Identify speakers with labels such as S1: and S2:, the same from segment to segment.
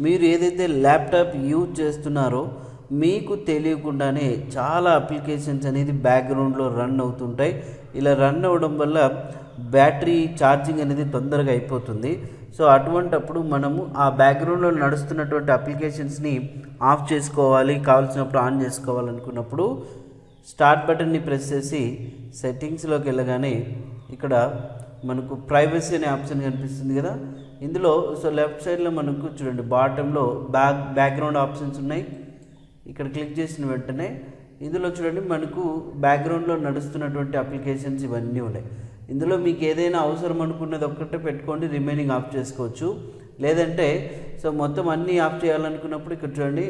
S1: మీరు ఏదైతే laptop use చేస్తున్నారో మీకు తెలియకుండానే చాలా అప్లికేషన్స్ అనేది బ్యాక్గ్రౌండ్లో రన్ అవుతుంటాయి. ఇలా రన్ అవ్వడం వల్ల బ్యాటరీ ఛార్జింగ్ అనేది తొందరగా అయిపోతుంది. సో అటువంటప్పుడు మనము ఆ బ్యాక్గ్రౌండ్లో నడుస్తున్నటువంటి అప్లికేషన్స్ని ఆఫ్ చేసుకోవాలి, కావాల్సినప్పుడు ఆన్ చేసుకోవాలనుకున్నప్పుడు స్టార్ట్ బటన్ని ప్రెస్ చేసి సెట్టింగ్స్లోకి వెళ్ళగానే ఇక్కడ మనకు ప్రైవసీ అనే ఆప్షన్ కనిపిస్తుంది కదా. ఇందులో సో లెఫ్ట్ సైడ్లో మనకు చూడండి బాటంలో బ్యాక్గ్రౌండ్ ఆప్షన్స్ ఉన్నాయి. ఇక్కడ క్లిక్ చేసిన వెంటనే ఇందులో చూడండి మనకు బ్యాక్గ్రౌండ్లో నడుస్తున్నటువంటి అప్లికేషన్స్ ఇవన్నీ ఉన్నాయి. ఇందులో మీకు ఏదైనా అవసరం అనుకున్నది ఒక్కటే పెట్టుకోండి, రిమైనింగ్ ఆఫ్ చేసుకోవచ్చు. లేదంటే సో మొత్తం అన్నీ ఆఫ్ చేయాలనుకున్నప్పుడు ఇక్కడ చూడండి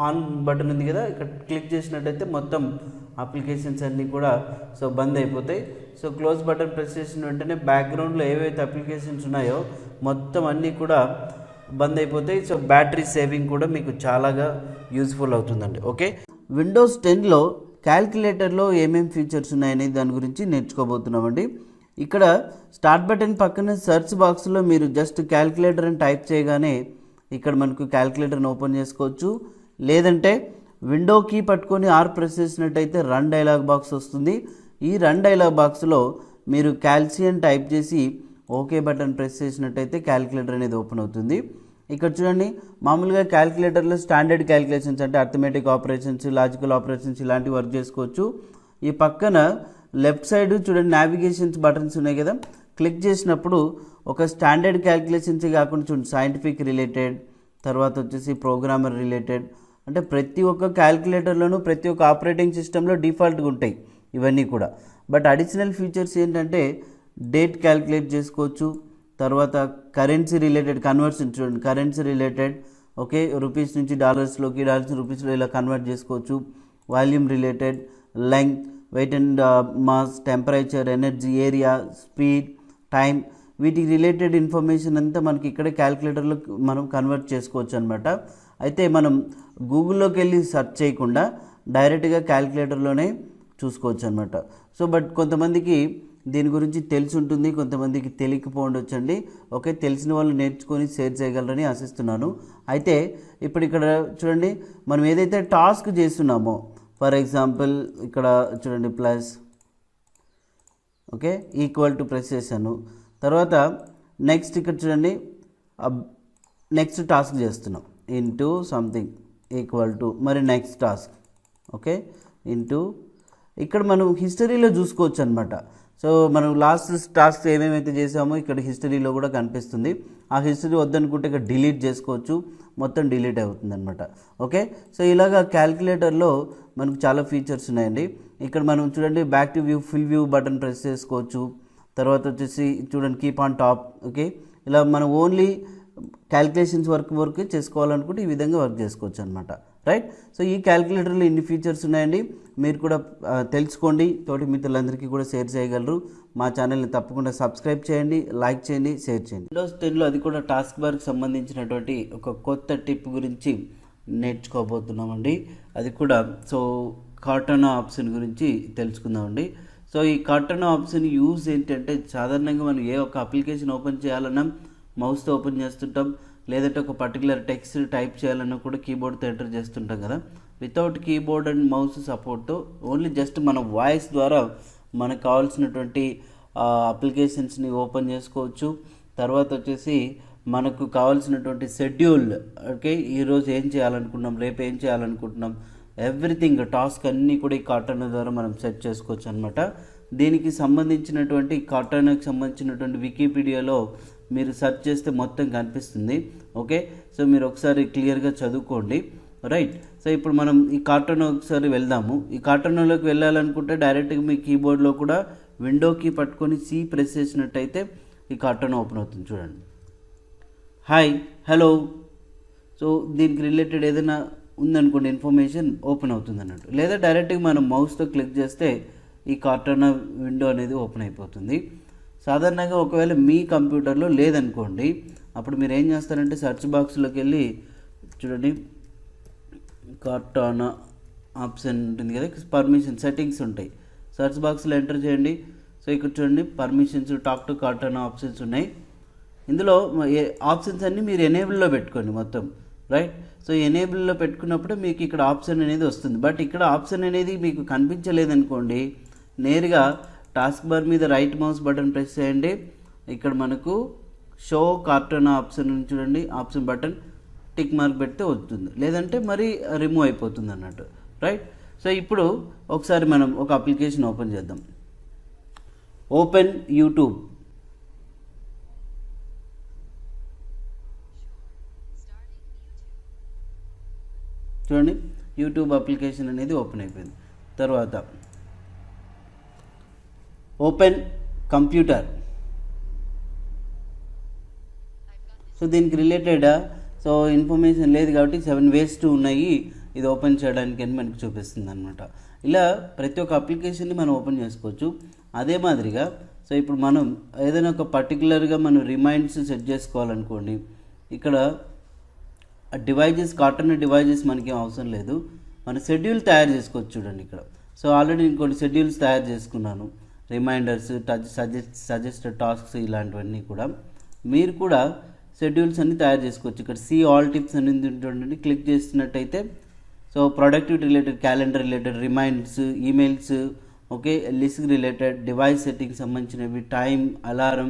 S1: ఆన్ బటన్ ఉంది కదా, ఇక్కడ క్లిక్ చేసినట్టయితే మొత్తం అప్లికేషన్స్ అన్నీ కూడా సో బంద్ అయిపోతాయి. సో క్లోజ్ బటన్ ప్రెస్ చేసిన వెంటనే బ్యాక్గ్రౌండ్లో ఏవైతే అప్లికేషన్స్ ఉన్నాయో మొత్తం అన్నీ కూడా బంద్ అయిపోతాయి. సో బ్యాటరీ సేవింగ్ కూడా మీకు చాలాగా యూజ్ఫుల్ అవుతుందండి. ఓకే, విండోస్ 10లో క్యాల్కులేటర్లో ఏమేమి ఫీచర్స్ ఉన్నాయనే దాని గురించి నేర్చుకోబోతున్నామండి. ఇక్కడ స్టార్ట్ బటన్ పక్కన సెర్చ్ బాక్స్లో మీరు జస్ట్ క్యాల్కులేటర్ అని టైప్ చేయగానే ఇక్కడ మనకు క్యాల్కులేటర్ని ఓపెన్ చేసుకోవచ్చు. లేదంటే విండో కీ పట్టుకొని ఆర్ ప్రెస్ చేసినట్టయితే రన్ డైలాగ్ బాక్స్ వస్తుంది. ఈ రన్ డైలాగ్ బాక్స్లో మీరు క్యాల్సియం టైప్ చేసి ఓకే బటన్ ప్రెస్ చేసినట్టయితే క్యాల్కులేటర్ అనేది ఓపెన్ అవుతుంది. ఇక్కడ చూడండి మామూలుగా క్యాల్కులేటర్లో స్టాండర్డ్ క్యాల్కులేషన్స్ అంటే అర్థమెటిక్ ఆపరేషన్స్, లాజికల్ ఆపరేషన్స్ ఇలాంటివి వర్క్ చేసుకోవచ్చు. ఈ పక్కన లెఫ్ట్ సైడ్ చూడండి నావిగేషన్స్ బటన్స్ ఉన్నాయి కదా, క్లిక్ చేసినప్పుడు ఒక స్టాండర్డ్ క్యాల్కులేషన్స్ కాకుండా చూడండి సైంటిఫిక్ రిలేటెడ్, తర్వాత వచ్చేసి ప్రోగ్రామర్ రిలేటెడ్, అంటే ప్రతి ఒక్క క్యాల్కులేటర్లోనూ ప్రతి ఒక్క ఆపరేటింగ్ సిస్టంలో డిఫాల్ట్గా ఉంటాయి ఇవన్నీ కూడా. బట్ అడిషనల్ ఫీచర్స్ ఏంటంటే డేట్ క్యాల్కులేట్ చేసుకోవచ్చు, తర్వాత కరెన్సీ రిలేటెడ్ కన్వర్షన్ చూడండి కరెన్సీ రిలేటెడ్, ఓకే రూపీస్ నుంచి డాలర్స్లోకి, డాలర్స్ రూపీస్లో ఇలా కన్వర్ట్ చేసుకోవచ్చు. Volume related, length, weight and mass, temperature, energy, area, speed, time, వీటికి రిలేటెడ్ ఇన్ఫర్మేషన్ అంతా మనకి ఇక్కడే క్యాల్కులేటర్లో మనం కన్వర్ట్ చేసుకోవచ్చు అనమాట. అయితే మనం గూగుల్లోకి వెళ్ళి సెర్చ్ చేయకుండా డైరెక్ట్గా క్యాల్కులేటర్లోనే చూసుకోవచ్చు అనమాట. సో బట్ కొంతమందికి దీని గురించి తెలిసి ఉంటుంది, కొంతమందికి తెలియకపోవచ్చు. ఓకే, తెలిసిన వాళ్ళు నేర్చుకొని షేర్ చేయగలరని ఆశిస్తున్నాను. అయితే ఇప్పుడు ఇక్కడ చూడండి మనం ఏదైతే టాస్క్ చేస్తున్నామో, ఫర్ ఎగ్జాంపుల్ ఇక్కడ చూడండి plus, okay equal to press చేశాను. తర్వాత నెక్స్ట్ ఇక్కడ చూడండి నెక్స్ట్ టాస్క్ చేస్తున్నాం ఇంటూ సంథింగ్ ఈక్వల్ టు మరి నెక్స్ట్ టాస్క్, ఓకే ఇంటూ ఇక్కడ మనం హిస్టరీలో చూసుకోవచ్చు అనమాట. సో మనం లాస్ట్ టాస్క్ ఏమేమైతే చేసామో ఇక్కడ హిస్టరీలో కూడా కనిపిస్తుంది. ఆ హిస్టరీ వద్దనుకుంటే ఇక్కడ డిలీట్ చేసుకోవచ్చు, మొత్తం డిలీట్ అవుతుంది అనమాట. ఓకే, సో ఇలాగా క్యాల్కులేటర్లో మనకు చాలా ఫీచర్స్ ఉన్నాయండి. ఇక్కడ మనం చూడండి back to view, full view button press చేసుకోవచ్చు. తర్వాత వచ్చేసి చూడండి కీప్ ఆన్ టాప్, ఓకే ఇలా మనం ఓన్లీ క్యాల్కులేషన్స్ వర్క్ చేసుకోవాలనుకుంటే ఈ విధంగా వర్క్ చేసుకోవచ్చు అనమాట. రైట్, సో ఈ క్యాల్కులేటర్లో ఇన్ని ఫీచర్స్ ఉన్నాయండి. మీరు కూడా తెలుసుకోండి, తోటి మిత్రులందరికీ కూడా షేర్ చేయగలరు. మా ఛానల్ని తప్పకుండా సబ్స్క్రైబ్ చేయండి, లైక్ చేయండి, షేర్ చేయండి. విండోస్ 10లో అది కూడా టాస్క్ బార్కి సంబంధించినటువంటి ఒక కొత్త టిప్ గురించి నేర్చుకోబోతున్నామండి. అది కూడా సో కార్టానా ఆప్షన్ గురించి తెలుసుకుందామండి. సో ఈ కార్టానా ఆప్షన్ యూజ్ ఏంటంటే సాధారణంగా మనం ఏ ఒక అప్లికేషన్ ఓపెన్ చేయాలన్నా మౌస్తో ఓపెన్ చేస్తుంటాం, లేదంటే ఒక పర్టికులర్ టెక్స్ట్ టైప్ చేయాలన్నా కూడా కీబోర్డ్తో ఎంటర్ చేస్తుంటాం కదా. వితౌట్ కీబోర్డ్ అండ్ మౌస్ సపోర్ట్తో ఓన్లీ జస్ట్ మన వాయిస్ ద్వారా మనకు కావాల్సినటువంటి అప్లికేషన్స్ని ఓపెన్ చేసుకోవచ్చు. తర్వాత వచ్చేసి మనకు కావాల్సినటువంటి షెడ్యూల్, ఓకే ఈరోజు ఏం చేయాలనుకుంటున్నాం, రేపు ఏం చేయాలనుకుంటున్నాం, ఎవ్రీథింగ్ టాస్క్ అన్నీ కూడా ఈ కార్టానా ద్వారా మనం సెట్ చేసుకోవచ్చు అనమాట. దీనికి సంబంధించినటువంటి కార్టానాకి సంబంధించినటువంటి వికీపీడియాలో మీరు సెర్చ్ చేస్తే మొత్తం కనిపిస్తుంది. ఓకే, సో మీరు ఒకసారి క్లియర్గా చదువుకోండి. రైట్, సో ఇప్పుడు మనం ఈ కార్టానా ఒకసారి వెళ్దాము. ఈ కార్టానాలోకి వెళ్ళాలనుకుంటే డైరెక్ట్గా మీ కీబోర్డ్లో కూడా విండో కీ పట్టుకొని సి ప్రెస్ చేసినట్టయితే ఈ కార్టానా ఓపెన్ అవుతుంది. చూడండి హాయ్, హలో, సో దీనికి రిలేటెడ్ ఏదైనా ఉందనుకోండి ఇన్ఫర్మేషన్ ఓపెన్ అవుతుంది అన్నట్టు. లేదా డైరెక్ట్గా మనం మౌస్తో క్లిక్ చేస్తే ఈ కార్టానా విండో అనేది ఓపెన్ అయిపోతుంది. సాధారణంగా ఒకవేళ మీ కంప్యూటర్లో లేదనుకోండి, అప్పుడు మీరు ఏం చేస్తారంటే సెర్చ్ బాక్స్లోకి వెళ్ళి చూడండి కార్టానా ఆప్షన్ ఉంటుంది కదా, పర్మిషన్ సెట్టింగ్స్ ఉంటాయి, సెర్చ్ బాక్స్లో ఎంటర్ చేయండి. సో ఇక్కడ చూడండి పర్మిషన్స్, టాక్ టు కార్టానా ఆప్షన్స్ ఉన్నాయి. ఇందులో ఆప్షన్స్ అన్నీ మీరు ఎనేబుల్లో పెట్టుకోండి మొత్తం. రైట్. సో ఎనేబుల్లో పెట్టుకున్నప్పుడు మీకు ఇక్కడ ఆప్షన్ అనేది వస్తుంది. బట్ ఇక్కడ ఆప్షన్ అనేది మీకు కనిపించలేదనుకోండి, నేరుగా టాస్క్ బార్ మీద రైట్ మౌస్ బటన్ ప్రెస్ చేయండి. ఇక్కడ మనకు షో కార్టూన్ ఆప్షన్ చూడండి, ఆప్షన్ బటన్ టిక్ మార్క్ పెడితే వస్తుంది, లేదంటే మరి రిమూవ్ అయిపోతుంది అన్నట్టు. రైట్. సో ఇప్పుడు ఒకసారి మనం ఒక అప్లికేషన్ ఓపెన్ చేద్దాం. Open YouTube. చూడండి, యూట్యూబ్ అప్లికేషన్ అనేది ఓపెన్ అయిపోయింది. తర్వాత ఓపెన్ కంప్యూటర్. సో దీనికి రిలేటెడ్ సో ఇన్ఫర్మేషన్ లేదు కాబట్టి 7 ways ఉన్నాయి ఇది ఓపెన్ చేయడానికి అని మనకు చూపిస్తుంది అనమాట. ఇలా ప్రతి ఒక్క అప్లికేషన్ని మనం ఓపెన్ చేసుకోవచ్చు. అదే మాదిరిగా సో ఇప్పుడు మనం ఏదైనా ఒక పర్టికులర్గా మనం రిమైండ్స్ సెట్ చేసుకోవాలనుకోండి, ఇక్కడ డివైజెస్ కార్టూన్ డివైజెస్ మనకేం అవసరం లేదు, మన షెడ్యూల్ తయారు చేసుకోవచ్చు. చూడండి ఇక్కడ. సో ఆల్రెడీ నేను కొన్ని షెడ్యూల్స్ తయారు చేసుకున్నాను, రిమైండర్స్, సజెస్టెడ్ టాస్క్స్, ఇలాంటివన్నీ కూడా మీరు కూడా షెడ్యూల్స్ అన్ని తయారు చేసుకోవచ్చు. ఇక్కడ సీ ఆల్ టిప్స్ అనేది ఉంటుంది, క్లిక్ చేస్తున్నట్టయితే so productivity related, calendar related, reminds, emails, okay, list related, device settings సంబంధించినవి, time, alarm,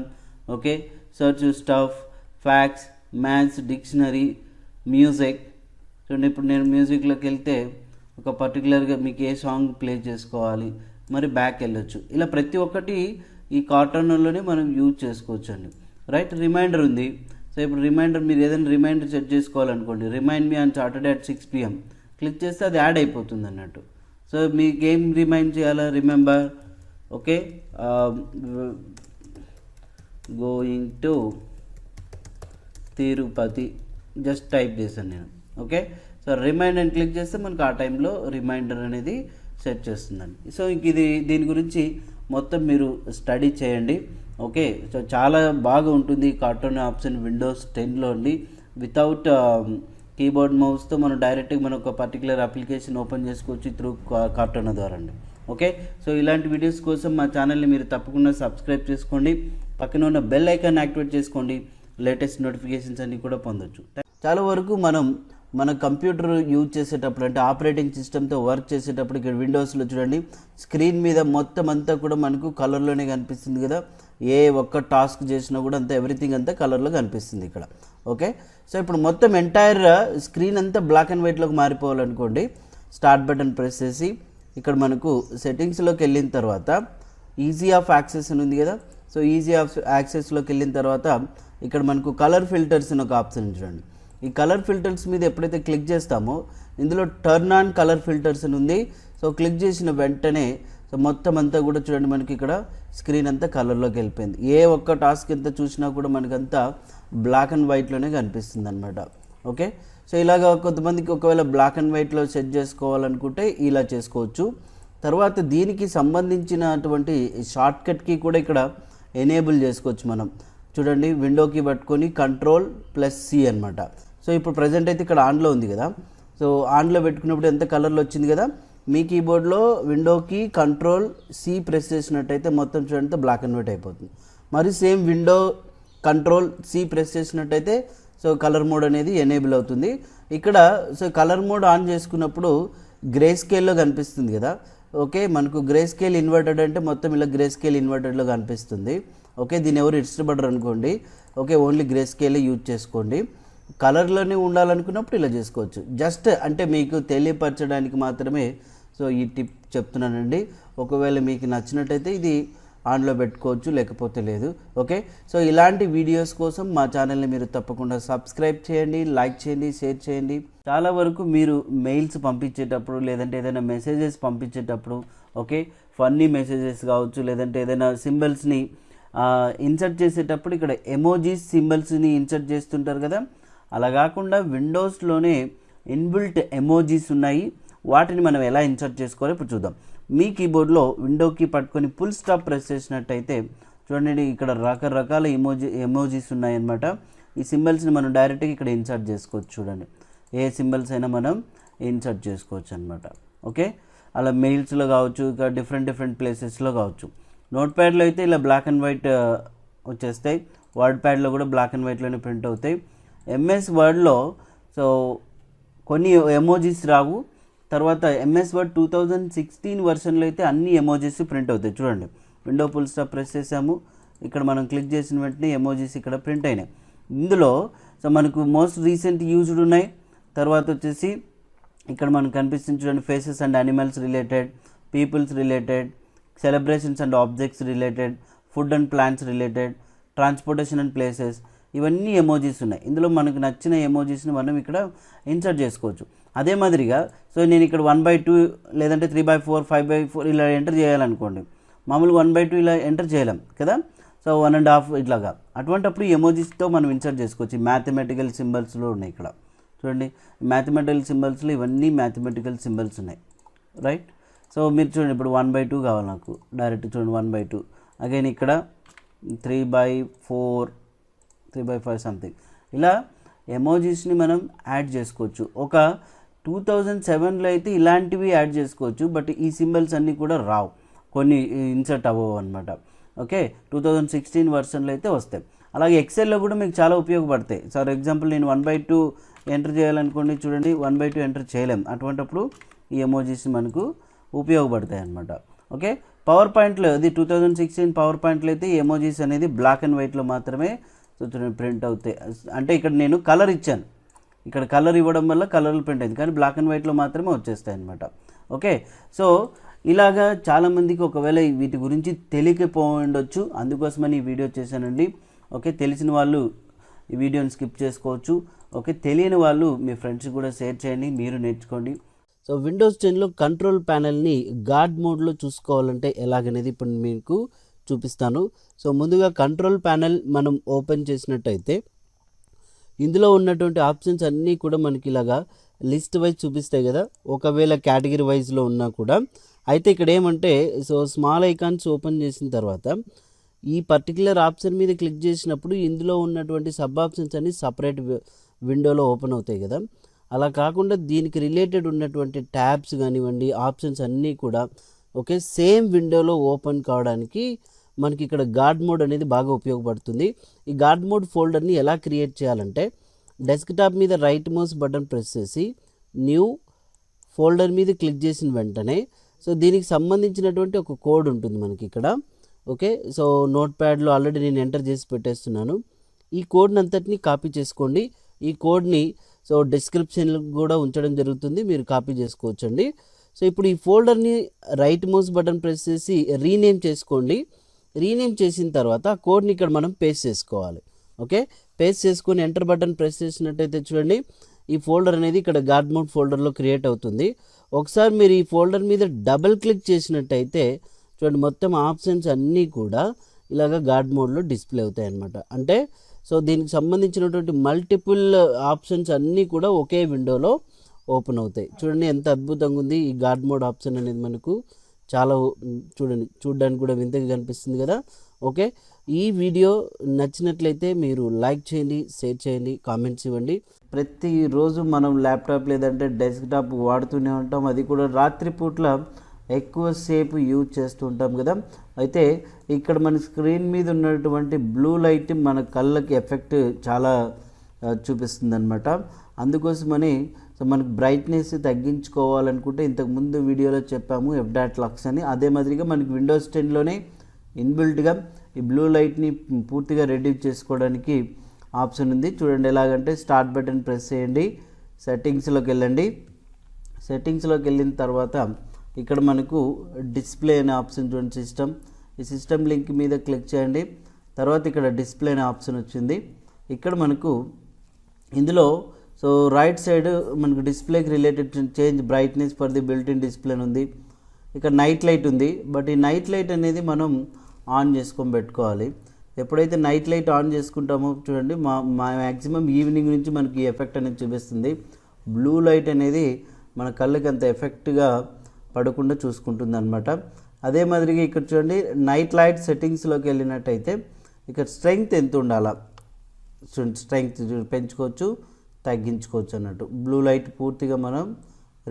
S1: okay, search stuff, facts, maths, dictionary, music. చూడండి, ఇప్పుడు నేను మ్యూజిక్లోకి వెళ్తే ఒక పర్టికులర్గా మీకు ఏ సాంగ్ ప్లే చేసుకోవాలి, మరి బ్యాక్ వెళ్ళొచ్చు. ఇలా ప్రతి ఒక్కటి ఈ కార్టూన్లోనే మనం యూజ్ చేసుకోవచ్చు అండి. రైట్. రిమైండర్ ఉంది. సో ఇప్పుడు రిమైండర్, మీరు ఏదైనా రిమైండర్ సెట్ చేసుకోవాలనుకోండి, remind me on Saturday at 6 PM click చేస్తే అది యాడ్ అయిపోతుంది అన్నట్టు. సో మీకు ఏం రిమైండ్ చేయాలా, remember, okay, going to Tirupati just type చేశాను నేను. ఓకే. సో రిమైండ్ అని క్లిక్ చేస్తే మనకు ఆ టైంలో రిమైండర్ అనేది సెట్ చేస్తుందండి. సో ఇంక దీని గురించి మొత్తం మీరు స్టడీ చేయండి. ఓకే. సో చాలా బాగా ఉంటుంది కార్టూన్ ఆప్షన్ విండోస్ 10లో అండి. వితౌట్ కీబోర్డ్ మౌస్తో మనం డైరెక్ట్గా మనం ఒక పర్టికులర్ అప్లికేషన్ ఓపెన్ చేసుకోవచ్చు త్రూ కార్టూన్ ద్వారా అండి. ఓకే. సో ఇలాంటి వీడియోస్ కోసం మా ఛానల్ని మీరు తప్పకుండా సబ్స్క్రైబ్ చేసుకోండి, పక్కన ఉన్న బెల్ ఐకాన్ యాక్టివేట్ చేసుకోండి, లేటెస్ట్ నోటిఫికేషన్స్ అన్నీ కూడా పొందొచ్చు. చాలా వరకు మన కంప్యూటర్ యూజ్ చేసేటప్పుడు, అంటే ఆపరేటింగ్ సిస్టమ్తో వర్క్ చేసేటప్పుడు, ఇక్కడ విండోస్లో చూడండి స్క్రీన్ మీద మొత్తం అంతా కూడా మనకు కలర్లోనే కనిపిస్తుంది కదా. ఏ ఒక్క టాస్క్ చేసినా కూడా అంతా ఎవ్రీథింగ్ అంతా కలర్లో కనిపిస్తుంది ఇక్కడ. ఓకే. సో ఇప్పుడు మొత్తం ఎంటైర్ స్క్రీన్ అంతా బ్లాక్ అండ్ వైట్లోకి మారిపోవాలనుకోండి, స్టార్ట్ బటన్ ప్రెస్ చేసి ఇక్కడ మనకు సెట్టింగ్స్లోకి వెళ్ళిన తర్వాత ఈజీ ఆఫ్ యాక్సెస్ అని ఉంది కదా. సో ఈజీ ఆఫ్ యాక్సెస్లోకి వెళ్ళిన తర్వాత ఇక్కడ మనకు కలర్ ఫిల్టర్స్ అని ఒక ఆప్షన్ చూడండి. ఈ కలర్ ఫిల్టర్స్ మీద ఎప్పుడైతే క్లిక్ చేస్తామో ఇందులో టర్న్ ఆన్ కలర్ ఫిల్టర్స్ అని ఉంది. సో క్లిక్ చేసిన వెంటనే సో మొత్తం అంతా కూడా చూడండి మనకి ఇక్కడ స్క్రీన్ అంతా కలర్లోకి వెళ్ళిపోయింది. ఏ ఒక్క టాస్క్ ఎంత చూసినా కూడా మనకంతా బ్లాక్ అండ్ వైట్లోనే కనిపిస్తుంది అనమాట. ఓకే. సో ఇలాగ కొంతమందికి ఒకవేళ బ్లాక్ అండ్ వైట్లో సెట్ చేసుకోవాలనుకుంటే ఇలా చేసుకోవచ్చు. తర్వాత దీనికి సంబంధించినటువంటి షార్ట్కట్కి కూడా ఇక్కడ ఎనేబుల్ చేసుకోవచ్చు మనం. చూడండి, విండోకి పట్టుకొని Ctrl+C అనమాట. సో ఇప్పుడు ప్రజెంట్ అయితే ఇక్కడ ఆన్లో ఉంది కదా. సో ఆన్లో పెట్టుకున్నప్పుడు ఎంత కలర్లో వచ్చింది కదా. మీ కీబోర్డ్లో విండోకి Ctrl+C ప్రెస్ చేసినట్టయితే మొత్తం చూడండి బ్లాక్ అండ్ వైట్ అయిపోతుంది. మరి సేమ్ విండో Ctrl+C ప్రెస్ చేసినట్టయితే సో కలర్ మోడ్ అనేది ఎనేబుల్ అవుతుంది. ఇక్కడ సో కలర్ మోడ్ ఆన్ చేసుకున్నప్పుడు గ్రే స్కేల్లో కనిపిస్తుంది కదా. ఓకే. మనకు గ్రే స్కేల్ ఇన్వర్టెడ్ అంటే మొత్తం ఇలా గ్రే స్కేల్ ఇన్వర్టెడ్లో కనిపిస్తుంది. ఓకే. దీన్ని ఎవరు ఇష్టపడరు అనుకోండి. ఓకే. ఓన్లీ గ్రే స్కేలే యూజ్ చేసుకోండి. కలర్లోనే ఉండాలనుకున్నప్పుడు ఇలా చేసుకోవచ్చు. జస్ట్ అంటే మీకు తెలియపరచడానికి మాత్రమే సో ఈ టిప్ చెప్తున్నానండి. ఒకవేళ మీకు నచ్చినట్టయితే ఇది ఆన్లో పెట్టుకోవచ్చు, లేకపోతే లేదు. ఓకే. సో ఇలాంటి వీడియోస్ కోసం మా ఛానల్ని మీరు తప్పకుండా సబ్స్క్రైబ్ చేయండి, లైక్ చేయండి, షేర్ చేయండి. చాలా వరకు మీరు మెయిల్స్ పంపించేటప్పుడు, లేదంటే ఏదైనా మెసేజెస్ పంపించేటప్పుడు, ఓకే, ఫన్నీ మెసేజెస్ కావచ్చు, లేదంటే ఏదైనా సింబల్స్ని ఇన్సర్ట్ చేసేటప్పుడు ఇక్కడ ఎమోజీస్ సింబల్స్ని ఇన్సర్ట్ చేస్తుంటారు కదా. అలా కాకుండా విండోస్లోనే ఇన్బిల్ట్ ఎమోజీస్ ఉన్నాయి. వాటిని మనం ఎలా ఇన్సర్ట్ చేసుకోవాలో ఇప్పుడు చూద్దాం. మీ కీబోర్డ్లో విండోకి పట్టుకొని ఫుల్ స్టాప్ ప్రెస్ చేసినట్టయితే చూడండి ఇక్కడ రకరకాల ఎమోజీస్ ఉన్నాయన్నమాట. ఈ సింబల్స్ని మనం డైరెక్ట్గా ఇక్కడ ఇన్సర్ట్ చేసుకోవచ్చు. చూడండి, ఏ సింబల్స్ అయినా మనం ఇన్సర్ట్ చేసుకోవచ్చు అనమాట. ఓకే. అలా మెయిల్స్లో కావచ్చు, ఇక డిఫరెంట్ ప్లేసెస్లో కావచ్చు. నోట్ ప్యాడ్లో అయితే ఇలా బ్లాక్ అండ్ వైట్ వచ్చేస్తాయి. వర్డ్ ప్యాడ్లో కూడా బ్లాక్ అండ్ వైట్లోనే ప్రింట్ అవుతాయి. ఎంఎస్ వర్డ్లో సో సో కొన్ని ఎమోజీస్ రావు. తర్వాత ఎంఎస్ వర్డ్ 2016 వర్షన్లో అయితే అన్ని ఎమోజీస్ ప్రింట్ అవుతాయి. చూడండి, విండో ఫుల్ స్టాప్ ప్రెస్ చేసాము, ఇక్కడ మనం క్లిక్ చేసిన వెంటనే ఎమోజీస్ ఇక్కడ ప్రింట్ అయినాయి. ఇందులో సో మనకు మోస్ట్ రీసెంట్ యూజ్డ్ ఉన్నాయి. తర్వాత వచ్చేసి ఇక్కడ మనకు కనిపిస్తుంది చూడండి, faces and animals related, peoples related, celebrations and objects related, food and plants related, transportation and places, ఇవన్నీ ఎమోజీస్ ఉన్నాయి. ఇందులో మనకు నచ్చిన ఎమోజీస్ని మనం ఇక్కడ ఇన్సర్ట్ చేసుకోవచ్చు. అదే మాదిరిగా సో నేను ఇక్కడ 1/2 లేదంటే 3/4 5/4 ఇలా ఎంటర్ చేయాలనుకోండి, మామూలుగా 1/2 ఇలా ఎంటర్ చేయలేం కదా, సో 1.5 ఇట్లాగా. అటువంటప్పుడు ఎమోజీస్తో మనం ఇన్సర్ట్ చేసుకోవచ్చు. మ్యాథమెటికల్ సింబల్స్లో ఉన్నాయి ఇక్కడ చూడండి, మ్యాథమెటికల్ సింబల్స్లో ఇవన్నీ మ్యాథమెటికల్ సింబల్స్ ఉన్నాయి, రైట్. సో మీరు చూడండి, ఇప్పుడు 1/2 కావాలి నాకు, డైరెక్ట్ చూడండి 1/2. అగైన్ ఇక్కడ 3/4 3/5 సంథింగ్, ఇలా ఎమోజీస్ని మనం యాడ్ చేసుకోవచ్చు. ఒక 2007లో అయితే ఇలాంటివి యాడ్ చేసుకోవచ్చు, బట్ ఈ సింబల్స్ అన్నీ కూడా రావు, కొన్ని ఇన్సర్ట్ అవ్వవు అనమాట. ఓకే, 2016 వర్షన్లో అయితే వస్తాయి. అలాగే ఎక్సెల్లో కూడా మీకు చాలా ఉపయోగపడతాయి. ఫర్ ఎగ్జాంపుల్ నేను 1/2 ఎంటర్ చేయాలనుకోండి, చూడండి 1/2 ఎంటర్ చేయలేం. అటువంటప్పుడు ఈ ఎమోజీస్ మనకు ఉపయోగపడతాయి అనమాట. ఓకే, పవర్ పాయింట్లో అది 2016 పవర్ పాయింట్లో అయితే ఈ ఎమోజీస్ అనేది బ్లాక్ అండ్ వైట్లో మాత్రమే సో చూడండి ప్రింట్ అవుతాయి. అంటే ఇక్కడ నేను కలర్ ఇచ్చాను, ఇక్కడ కలర్ ఇవ్వడం వల్ల కలర్లు ప్రింట్ అయింది, కానీ బ్లాక్ అండ్ వైట్లో మాత్రమే వచ్చేస్తాయి అనమాట. ఓకే, సో ఇలాగా చాలామందికి ఒకవేళ వీటి గురించి తెలియకపోయిండొచ్చు, అందుకోసమని ఈ వీడియో చేశానండి. ఓకే, తెలిసిన వాళ్ళు ఈ వీడియోని స్కిప్ చేసుకోవచ్చు. ఓకే, తెలియని వాళ్ళు మీ ఫ్రెండ్స్కి కూడా షేర్ చేయండి, మీరు నేర్చుకోండి. సో విండోస్ 10లో కంట్రోల్ ప్యానెల్ని గార్డ్ మోడ్లో చూసుకోవాలంటే ఎలాగనేది ఇప్పుడు మీకు చూపిస్తాను. సో ముందుగా కంట్రోల్ ప్యానెల్ మనం ఓపెన్ చేసినట్టయితే ఇందులో ఉన్నటువంటి ఆప్షన్స్ అన్నీ కూడా మనకి ఇలాగా లిస్ట్ వైజ్ చూపిస్తాయి కదా, ఒకవేళ కేటగిరీ వైజ్లో ఉన్నా కూడా. అయితే ఇక్కడ ఏమంటే సో స్మాల్ ఐకాన్స్ ఓపెన్ చేసిన తర్వాత ఈ పర్టికులర్ ఆప్షన్ మీద క్లిక్ చేసినప్పుడు ఇందులో ఉన్నటువంటి సబ్ ఆప్షన్స్ అన్ని సపరేట్ విండోలో ఓపెన్ అవుతాయి కదా, అలా కాకుండా దీనికి రిలేటెడ్ ఉన్నటువంటి ట్యాబ్స్ కానివ్వండి, ఆప్షన్స్ అన్నీ కూడా ఓకే సేమ్ విండోలో ఓపెన్ కావడానికి మనకి ఇక్కడ గార్డ్ మోడ్ అనేది బాగా ఉపయోగపడుతుంది. ఈ గార్డ్ మోడ్ ఫోల్డర్ని ఎలా క్రియేట్ చేయాలంటే డెస్క్టాప్ మీద రైట్ మౌస్ బటన్ ప్రెస్ చేసి న్యూ ఫోల్డర్ మీద క్లిక్ చేసిన వెంటనే సో దీనికి సంబంధించినటువంటి ఒక కోడ్ ఉంటుంది మనకి ఇక్కడ. ఓకే, సో నోట్ ప్యాడ్లో ఆల్రెడీ నేను ఎంటర్ చేసి పెట్టేస్తున్నాను. ఈ కోడ్ని అంతటిని కాపీ చేసుకోండి. ఈ కోడ్ని సో డిస్క్రిప్షన్లో కూడా ఉంచడం జరుగుతుంది, మీరు కాపీ చేసుకోవచ్చండి. సో ఇప్పుడు ఈ ఫోల్డర్ని రైట్ మౌస్ బటన్ ప్రెస్ చేసి రీనేమ్ చేసుకోండి. రీనేమ్ చేసిన తర్వాత ఆ కోడ్ని ఇక్కడ మనం పేస్ట్ చేసుకోవాలి. ఓకే, పేస్ట్ చేసుకొని ఎంటర్ బటన్ ప్రెస్ చేసినట్టయితే చూడండి ఈ ఫోల్డర్ అనేది ఇక్కడ గార్డ్ మోడ్ ఫోల్డర్లో క్రియేట్ అవుతుంది. ఒకసారి మీరు ఈ ఫోల్డర్ మీద డబుల్ క్లిక్ చేసినట్టయితే చూడండి మొత్తం ఆప్షన్స్ అన్నీ కూడా ఇలాగ గార్డ్ మోడ్లో డిస్ప్లే అవుతాయి అన్నమాట. అంటే సో దీనికి సంబంధించినటువంటి మల్టిపుల్ ఆప్షన్స్ అన్నీ కూడా ఒకే విండోలో ఓపెన్ అవుతాయి. చూడండి ఎంత అద్భుతంగా ఉంది ఈ గార్డ్ మోడ్ ఆప్షన్ అనేది, మనకు చాలా చూడండి చూడడానికి కూడా వింతగా కనిపిస్తుంది కదా. ఓకే, ఈ వీడియో నచ్చినట్లయితే మీరు లైక్ చేయండి, షేర్ చేయండి, కామెంట్స్ ఇవ్వండి. ప్రతిరోజు మనం ల్యాప్టాప్ లేదంటే డెస్క్టాప్ వాడుతూనే ఉంటాం, అది కూడా రాత్రిపూట్ల ఎక్కువసేపు యూజ్ చేస్తూ ఉంటాం కదా. అయితే ఇక్కడ మన స్క్రీన్ మీద ఉన్నటువంటి బ్లూ లైట్ మన కళ్ళకి ఎఫెక్ట్ చాలా చూపిస్తుంది అనమాట. అందుకోసమని సో మనకు బ్రైట్నెస్ తగ్గించుకోవాలనుకుంటే ఇంతకుముందు వీడియోలో చెప్పాము f.lux అని, అదే మాదిరిగా మనకి విండోస్ 10లోనే ఇన్బిల్ట్గా ఈ బ్లూ లైట్ని పూర్తిగా రెడ్యూస్ చేసుకోవడానికి ఆప్షన్ ఉంది. చూడండి ఎలాగంటే స్టార్ట్ బటన్ ప్రెస్ చేయండి, సెట్టింగ్స్లోకి వెళ్ళండి. సెట్టింగ్స్లోకి వెళ్ళిన తర్వాత ఇక్కడ మనకు డిస్ప్లే అనే ఆప్షన్ చూడండి, సిస్టమ్, ఈ సిస్టమ్ లింక్ మీద క్లిక్ చేయండి. తర్వాత ఇక్కడ డిస్ప్లే అనే ఆప్షన్ వచ్చింది. ఇక్కడ మనకు ఇందులో సో రైట్ సైడ్ మనకు డిస్ప్లేకి related change brightness for the built in display ఉంది. ఇక్కడ నైట్ లైట్ ఉంది, బట్ ఈ నైట్ లైట్ అనేది మనం ఆన్ చేసుకొని పెట్టుకోవాలి. ఎప్పుడైతే నైట్ లైట్ ఆన్ చేసుకుంటామో చూడండి మా మ్యాక్సిమం ఈవినింగ్ నుంచి మనకి ఎఫెక్ట్ అనేది చూపిస్తుంది. బ్లూ లైట్ అనేది మన కళ్ళకి అంత ఎఫెక్ట్గా పడకుండా చూసుకుంటుంది అనమాట. అదే మాదిరిగా ఇక్కడ చూడండి నైట్ లైట్ సెట్టింగ్స్లోకి వెళ్ళినట్టయితే ఇక్కడ స్ట్రెంగ్త్ ఎంత ఉండాలా, స్ట్రెంగ్త్ పెంచుకోవచ్చు, తగ్గించుకోవచ్చు అన్నట్టు. బ్లూ లైట్ పూర్తిగా మనం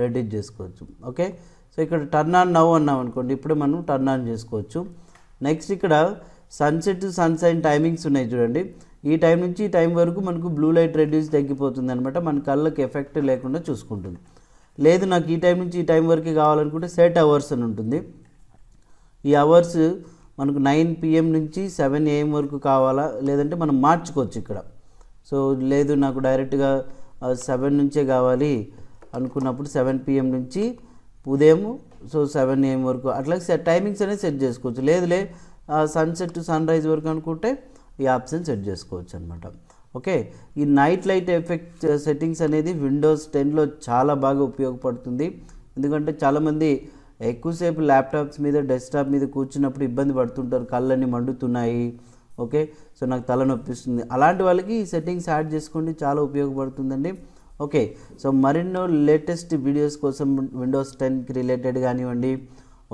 S1: రెడ్యూస్ చేసుకోవచ్చు. ఓకే, సో ఇక్కడ టర్న్ ఆన్ నవ్ అన్నాం అనుకోండి, ఇప్పుడు మనం టర్న్ ఆన్ చేసుకోవచ్చు. నెక్స్ట్ ఇక్కడ సన్సెట్ సన్సైన్ టైమింగ్స్ ఉన్నాయి చూడండి. ఈ టైం నుంచి ఈ టైం వరకు మనకు బ్లూ లైట్ రెడ్యూస్ తగ్గిపోతుంది అనమాట, మన కళ్ళకి ఎఫెక్ట్ లేకుండా చూసుకుంటుంది. లేదు నాకు ఈ టైం నుంచి ఈ టైం వరకు కావాలనుకుంటే సెట్ అవర్స్ అని ఉంటుంది. ఈ అవర్స్ మనకు 9 PM నుంచి 7 AM వరకు కావాలా, లేదంటే మనం మార్చుకోవచ్చు ఇక్కడ. సో లేదు నాకు డైరెక్ట్గా 7 నుంచే కావాలి అనుకున్నప్పుడు 7 PM నుంచి ఉదయం 7 AM వరకు అట్లా టైమింగ్స్ అనేది సెట్ చేసుకోవచ్చు. లేదులే సన్సెట్ టు సన్ రైజ్ వరకు అనుకుంటే ఈ ఆప్షన్ సెట్ చేసుకోవచ్చు అనమాట. ఓకే, ఈ నైట్ లైట్ ఎఫెక్ట్ సెట్టింగ్స్ అనేది విండోస్ 10లో చాలా బాగా ఉపయోగపడుతుంది. ఎందుకంటే చాలామంది ఎక్కువసేపు ల్యాప్టాప్స్ మీద డెస్క్టాప్ మీద కూర్చున్నప్పుడు ఇబ్బంది పడుతుంటారు, కళ్ళన్నీ మండుతున్నాయి, ఓకే, సో నాకు తలనొప్పిస్తుంది. అలాంటి వాళ్ళకి ఈ సెట్టింగ్స్ యాడ్ చేసుకోండి, చాలా ఉపయోగపడుతుందండి. ఓకే, సో మరెన్నో లేటెస్ట్ వీడియోస్ కోసం విండోస్ 10కి రిలేటెడ్ కానివ్వండి,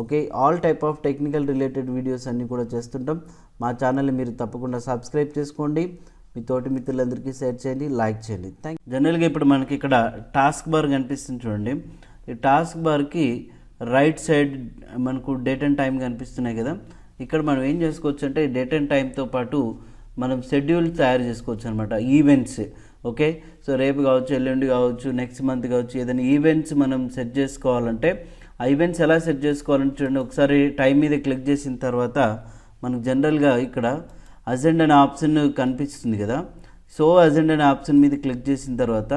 S1: okay, all type of technical related videos అన్నీ కూడా చేస్తుంటాం. మా ఛానల్ని మీరు తప్పకుండా సబ్స్క్రైబ్ చేసుకోండి, మీ తోటి మిత్రులందరికీ షేర్ చేయండి, లైక్ చేయండి. జనరల్గా ఇప్పుడు మనకి ఇక్కడ టాస్క్ బార్ కనిపిస్తుంది చూడండి. ఈ టాస్క్ బార్కి రైట్ సైడ్ మనకు డేట్ అండ్ టైం కనిపిస్తున్నాయి కదా. ఇక్కడ మనం ఏం చేసుకోవచ్చు అంటే డేట్ అండ్ టైంతో పాటు మనం షెడ్యూల్ తయారు చేసుకోవచ్చు అనమాట, ఈవెంట్స్. ఓకే, సో రేపు కావచ్చు, ఎల్లుండి కావచ్చు, నెక్స్ట్ మంత్ కావచ్చు, ఏదైనా ఈవెంట్స్ మనం సెట్ చేసుకోవాలంటే ఆ ఈవెంట్స్ ఎలా సెట్ చేసుకోవాలంటే చూడండి, ఒకసారి టైం మీద క్లిక్ చేసిన తర్వాత మనకు జనరల్గా ఇక్కడ అజెండా అనే ఆప్షన్ కనిపిస్తుంది కదా. సో అజెండా అనే ఆప్షన్ మీద క్లిక్ చేసిన తర్వాత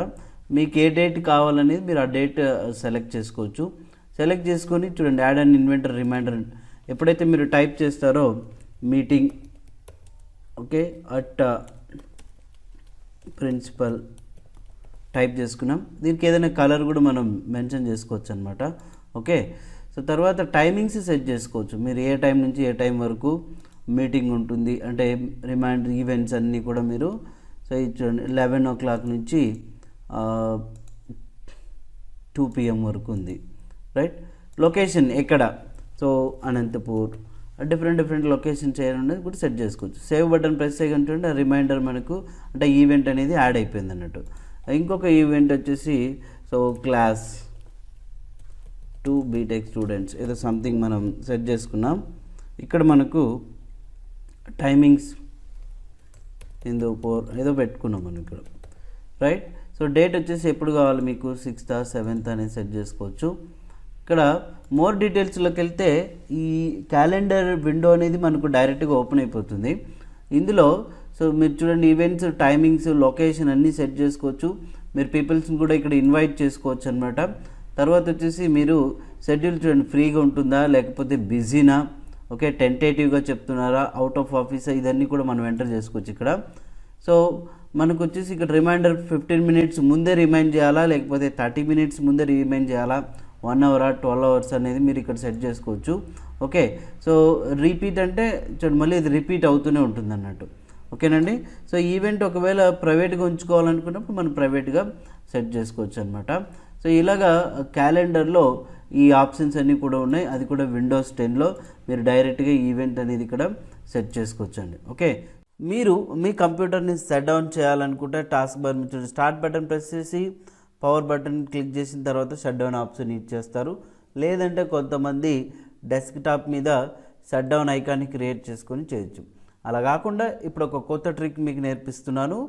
S1: మీకు ఏ డేట్ కావాలనేది మీరు ఆ డేట్ సెలెక్ట్ చేసుకోవచ్చు. సెలెక్ట్ చేసుకొని చూడండి యాడ్ అండ్ ఇన్వెంటర్ రిమైండర్ ఎప్పుడైతే మీరు టైప్ చేస్తారో meeting, okay, at principal type చేసుకున్నాం. దీనికి ఏదైనా కలర్ కూడా మనం మెన్షన్ చేసుకోవచ్చు అనమాట. ఓకే, సో తర్వాత టైమింగ్స్ సెట్ చేసుకోవచ్చు. మీరు ఏ టైం నుంచి ఏ టైం వరకు మీటింగ్ ఉంటుంది అంటే రిమైండర్ ఈవెంట్స్ అన్నీ కూడా మీరు సో చూడండి 11 o'clock నుంచి 2 PM వరకు ఉంది, రైట్. లొకేషన్ ఎక్కడ, సో అనంతపూర్, డిఫరెంట్ లొకేషన్ చేయాలనేది కూడా సెట్ చేసుకోవచ్చు. సేవ్ బటన్ ప్రెస్ చేయగంటే రిమైండర్ మనకు అంటే ఈవెంట్ అనేది యాడ్ అయిపోయింది అన్నట్టు. ఇంకొక ఈవెంట్ వచ్చేసి సో క్లాస్ 2 BTech స్టూడెంట్స్ ఏదో సంథింగ్ మనం సెట్ చేసుకున్నాం. ఇక్కడ మనకు టైమింగ్స్ ఏదో పెట్టుకున్నాం మనం ఇక్కడ, రైట్. సో డేట్ వచ్చేసి ఎప్పుడు కావాలి మీకు 6th or 7th అనేది సెట్ చేసుకోవచ్చు. ఇక్కడ మోర్ డీటెయిల్స్లోకి వెళ్తే ఈ క్యాలెండర్ విండో అనేది మనకు డైరెక్ట్గా ఓపెన్ అయిపోతుంది. ఇందులో సో మీరు చూడండి ఈవెంట్స్, టైమింగ్స్, లొకేషన్ అన్నీ సెట్ చేసుకోవచ్చు. మీరు పీపుల్స్ని కూడా ఇక్కడ ఇన్వైట్ చేసుకోవచ్చు అనమాట. తర్వాత వచ్చేసి మీరు షెడ్యూల్ చూడండి, ఫ్రీగా ఉంటుందా లేకపోతే బిజీనా, ఓకే, టెంటేటివ్గా చెప్తున్నారా, అవుట్ ఆఫ్ ఆఫీసా, ఇదన్నీ కూడా మనం ఎంటర్ చేసుకోవచ్చు ఇక్కడ. సో మనకు వచ్చేసి ఇక్కడ రిమైండర్ 15 minutes ముందే రిమైండ్ చేయాలా లేకపోతే 30 minutes ముందే రిమైండ్ చేయాలా, 1 hour 12 hours అనేది మీరు ఇక్కడ సెట్ చేసుకోవచ్చు. ఓకే, సో రిపీట్ అంటే చూడండి మళ్ళీ ఇది రిపీట్ అవుతూనే ఉంటుంది అన్నట్టు. ఓకేనండి. సో ఈవెంట్ ఒకవేళ ప్రైవేట్గా ఉంచుకోవాలనుకున్నప్పుడు మనం ప్రైవేట్గా సెట్ చేసుకోవచ్చు అనమాట. సో ఇలాగా క్యాలెండర్లో ఈ ఆప్షన్స్ అన్నీ కూడా ఉన్నాయి. అది కూడా విండోస్ 10లో మీరు డైరెక్ట్గా ఈవెంట్ అనేది ఇక్కడ సెట్ చేసుకోవచ్చు అండి. ఓకే, మీరు మీ కంప్యూటర్ని సెట్ డౌన్ చేయాలనుకుంటే టాస్క్ బార్ మీద స్టార్ట్ బటన్ ప్రెస్ చేసి పవర్ బటన్ క్లిక్ చేసిన తర్వాత షట్ డౌన్ ఆప్షన్ ఇచ్చేస్తారు. లేదంటే కొంతమంది డెస్క్టాప్ మీద షట్ డౌన్ ఐకాన్ని క్రియేట్ చేసుకొని చేయొచ్చు. అలా కాకుండా ఇప్పుడు ఒక కొత్త ట్రిక్ మీకు నేర్పిస్తున్నాను.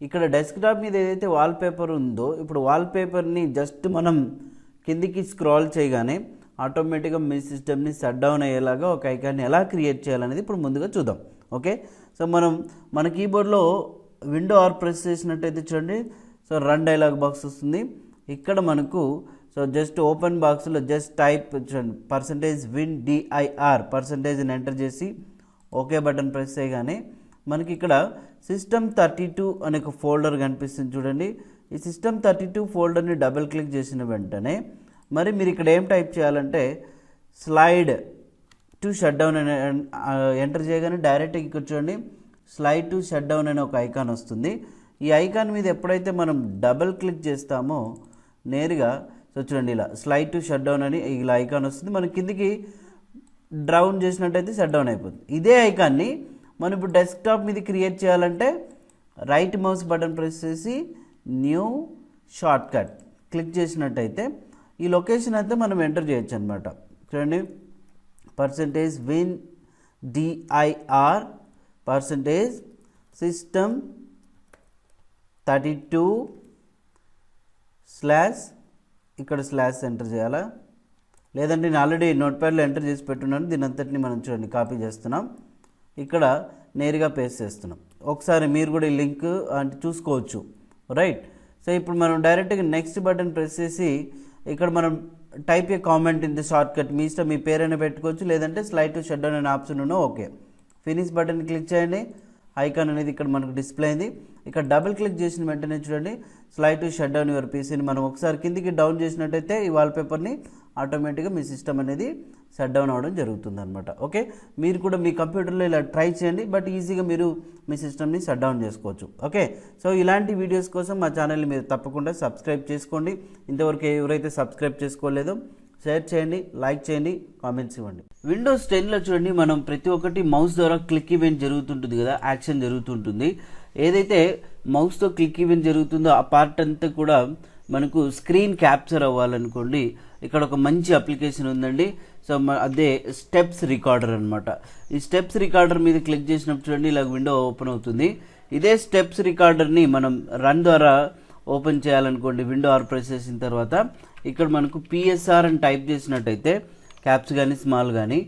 S1: ఇక్కడ డెస్క్టాప్ మీద ఏదైతే వాల్పేపర్ ఉందో ఇప్పుడు వాల్పేపర్ని జస్ట్ మనం కిందికి స్క్రాల్ చేయగానే ఆటోమేటిక్గా మీ సిస్టమ్ని షట్ డౌన్ అయ్యేలాగా ఒక ఐకాన్ని ఎలా క్రియేట్ చేయాలనేది ఇప్పుడు ముందుగా చూద్దాం. ఓకే, సో మన కీబోర్డ్లో విండో ఆర్ ప్రెస్ చేసినట్టయితే చూడండి, సో రన్ డైలాగ్ బాక్స్ వస్తుంది. ఇక్కడ మనకు సో జస్ట్ ఓపెన్ బాక్స్లో జస్ట్ టైప్ చూడండి %win_dir ఎంటర్ చేసి ఓకే బటన్ ప్రెస్ చేయగానే మనకి ఇక్కడ system32 అనే ఒక ఫోల్డర్ కనిపిస్తుంది చూడండి. ఈ system32 ఫోల్డర్ని డబుల్ క్లిక్ చేసిన వెంటనే మరి మీరు ఇక్కడ ఏం టైప్ చేయాలంటే స్లైడ్ టు షట్ డౌన్ అనే ఎంటర్ చేయగానే డైరెక్ట్గా ఇక్కడ చూడండి స్లైడ్ టు షట్ డౌన్ అనే ఒక ఐకాన్ వస్తుంది. ఈ ఐకాన్ మీద ఎప్పుడైతే మనం డబుల్ క్లిక్ చేస్తామో నేరుగా సో చూడండి ఇలా స్లైడ్ టు షట్ డౌన్ అని ఇలా ఐకాన్ వస్తుంది. మనం కిందికి డౌన్ చేసినట్టయితే షట్ డౌన్ అయిపోతుంది. ఇదే ఐకాన్ని మనం ఇప్పుడు డెస్క్టాప్ మీద క్రియేట్ చేయాలంటే రైట్ మౌస్ బటన్ ప్రెస్ చేసి న్యూ షార్ట్ కట్ క్లిక్ చేసినట్టయితే ఈ లొకేషన్ అయితే మనం ఎంటర్ చేయొచ్చు అనమాట. చూడండి %win_dir సిస్టమ్ 32 స్లాష్ ఇక్కడ స్లాష్ ఎంటర్ చేయాలా, లేదంటే నేను ఆల్రెడీ నోట్ప్యాడ్లో ఎంటర్ చేసి పెట్టున్నాను. దీని అంతటిని మనం చూడండి కాపీ చేస్తున్నాం, ఇక్కడ నేరుగా పేస్ట్ చేస్తున్నాం. ఒకసారి మీరు కూడా ఈ లింక్ అంటే చూసుకోవచ్చు, రైట్. సో ఇప్పుడు మనం డైరెక్ట్గా నెక్స్ట్ బటన్ ప్రెస్ చేసి ఇక్కడ మనం type a comment in the shortcut, మీ ఇష్టం, మీ పేరైనా పెట్టుకోవచ్చు, లేదంటే స్లైడ్ టు షట్ డౌన్ అనే ఆప్షన్ ఉన్నా ఓకే. ఫినిష్ బటన్ క్లిక్ చేయండి, ఐకాన్ అనేది ఇక్కడ మనకు డిస్ప్లే అయింది. ఇక్కడ డబుల్ క్లిక్ చేసిన వెంటనే చూడండి slide to shut down your పీసీని మనం ఒకసారి కిందికి డౌన్ చేసినట్టయితే ఈ వాల్పేపర్ని ఆటోమేటిక్గా మీ సిస్టమ్ అనేది షట్ డౌన్ అవ్వడం జరుగుతుంది అనమాట. ఓకే, మీరు కూడా మీ కంప్యూటర్లో ఇలా ట్రై చేయండి, బట్ ఈజీగా మీరు మీ సిస్టమ్ని షట్ డౌన్ చేసుకోవచ్చు. ఓకే, సో ఇలాంటి వీడియోస్ కోసం మా ఛానల్ని మీరు తప్పకుండా సబ్స్క్రైబ్ చేసుకోండి. ఇంతవరకు ఎవరైతే సబ్స్క్రైబ్ చేసుకోలేదో షేర్ చేయండి, లైక్ చేయండి, కామెంట్స్ ఇవ్వండి. విండోస్ 10లో చూడండి మనం ప్రతి ఒక్కటి మౌస్ ద్వారా క్లిక్ ఈవెంట్ జరుగుతుంటుంది కదా, యాక్షన్ జరుగుతుంటుంది. ఏదైతే మౌస్తో క్లిక్ ఈవెంట్ జరుగుతుందో ఆ పార్ట్ అంతా కూడా మనకు స్క్రీన్ క్యాప్చర్ అవ్వాలనుకోండి, ఇక్కడ ఒక మంచి అప్లికేషన్ ఉందండి. సో అదే స్టెప్స్ రికార్డర్ అనమాట. ఈ స్టెప్స్ రికార్డర్ మీద క్లిక్ చేసినప్పుడు చూడండి ఇలా విండో ఓపెన్ అవుతుంది. ఇదే స్టెప్స్ రికార్డర్ని మనం రన్ ద్వారా ఓపెన్ చేయాలనుకోండి, విండో ఆర్ ప్రెస్ చేసిన తర్వాత ఇక్కడ మనకు పిఎస్ఆర్ అని టైప్ చేసినట్టయితే క్యాప్స్ కానీ స్మాల్ కానీ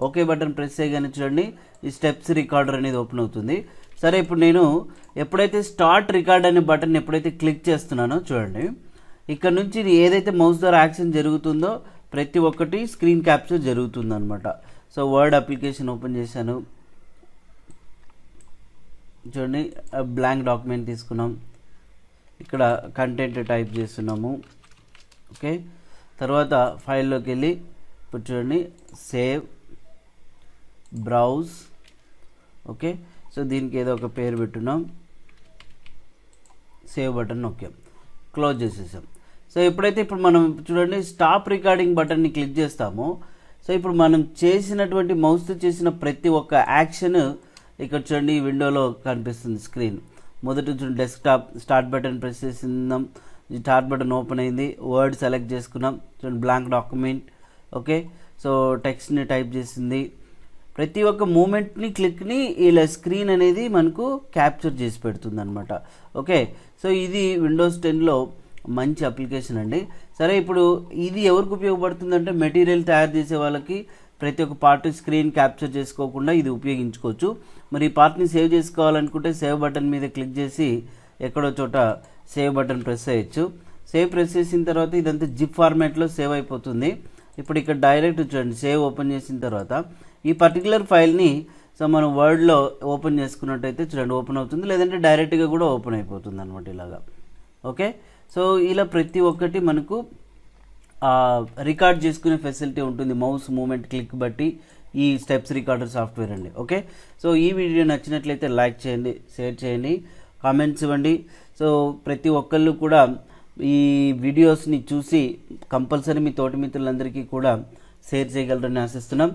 S1: ఓకే బటన్ ప్రెస్ చేయగానే చూడండి ఈ స్టెప్స్ రికార్డర్ అనేది ఓపెన్ అవుతుంది. సరే, ఇప్పుడు నేను ఎప్పుడైతే స్టార్ట్ రికార్డ్ అనే బటన్ ఎప్పుడైతే క్లిక్ చేస్తున్నానో చూడండి ఇక్కడ నుంచి ఏదైతే మౌస్ ద్వారా యాక్షన్ జరుగుతుందో ప్రతి ఒక్కటి స్క్రీన్ క్యాప్చర్ జరుగుతుంది అనమాట. సో వర్డ్ అప్లికేషన్ ఓపెన్ చేశాను, చూడండి బ్లాంక్ డాక్యుమెంట్ తీసుకున్నాం, ఇక్కడ కంటెంట్ టైప్ చేస్తున్నాము. ఓకే, తర్వాత ఫైల్లోకి వెళ్ళి ఇప్పుడు చూడండి సేవ్, బ్రౌజ్. ఓకే, సో దీనికి ఏదో ఒక పేరు పెట్టున్నాం, సేవ్ బటన్ నొక్కాం, క్లోజ్ చేసేసాం. సో ఎప్పుడైతే ఇప్పుడు మనం చూడండి స్టాప్ రికార్డింగ్ బటన్ని క్లిక్ చేస్తామో, సో ఇప్పుడు మనం చేసినటువంటి మౌస్తో చేసిన ప్రతి ఒక్క యాక్షన్ ఇక్కడ చూడండి ఈ విండోలో కనిపిస్తుంది స్క్రీన్. మొదట చూడండి డెస్క్టాప్ స్టార్ట్ బటన్ ప్రెస్ చేసిందాం, స్టార్ట్ బటన్ ఓపెన్ అయింది, వర్డ్ సెలెక్ట్ చేసుకున్నాం, చూడండి బ్లాంక్ డాక్యుమెంట్. ఓకే, సో టెక్స్ట్ని టైప్ చేసింది. ప్రతి ఒక్క మూమెంట్ని క్లిక్ని ఇలా స్క్రీన్ అనేది మనకు క్యాప్చర్ చేసి పెడుతుంది అనమాట. ఓకే, సో ఇది విండోస్ 10లో మంచి అప్లికేషన్ అండి. సరే, ఇప్పుడు ఇది ఎవరికి ఉపయోగపడుతుందంటే మెటీరియల్ తయారు చేసే వాళ్ళకి ప్రతి ఒక్క పార్ట్ స్క్రీన్ క్యాప్చర్ చేసుకోకుండా ఇది ఉపయోగించుకోవచ్చు. మరి ఈ పార్ట్ని సేవ్ చేసుకోవాలనుకుంటే సేవ్ బటన్ మీద క్లిక్ చేసి ఎక్కడో చోట సేవ్ బటన్ ప్రెస్ చేయొచ్చు. సేవ్ ప్రెస్ చేసిన తర్వాత ఇదంతా జిప్ ఫార్మాట్లో సేవ్ అయిపోతుంది. ఇప్పుడు ఇక్కడ డైరెక్ట్ చూడండి సేవ్ ఓపెన్ చేసిన తర్వాత ఈ పర్టికులర్ ఫైల్ని సో మనం వర్డ్లో ఓపెన్ చేసుకున్నట్టయితే చూడండి ఓపెన్ అవుతుంది, లేదంటే డైరెక్ట్గా కూడా ఓపెన్ అయిపోతుంది అనమాట ఇలాగా. ఓకే, సో ఇలా ప్రతి ఒక్కటి మనకు రికార్డ్ చేసుకునే ఫెసిలిటీ ఉంటుంది మౌస్ మూమెంట్ క్లిక్ బట్టి ఈ స్టెప్స్ రికార్డర్ సాఫ్ట్వేర్ అండి. ఓకే, సో ఈ వీడియో నచ్చినట్లయితే లైక్ చేయండి, షేర్ చేయండి, కామెంట్స్ ఇవ్వండి. సో ప్రతి ఒక్కళ్ళు కూడా ఈ వీడియోస్ని చూసి కంపల్సరీ మీ తోటి మిత్రులందరికీ కూడా షేర్ చేయగలరని ఆశిస్తున్నాం.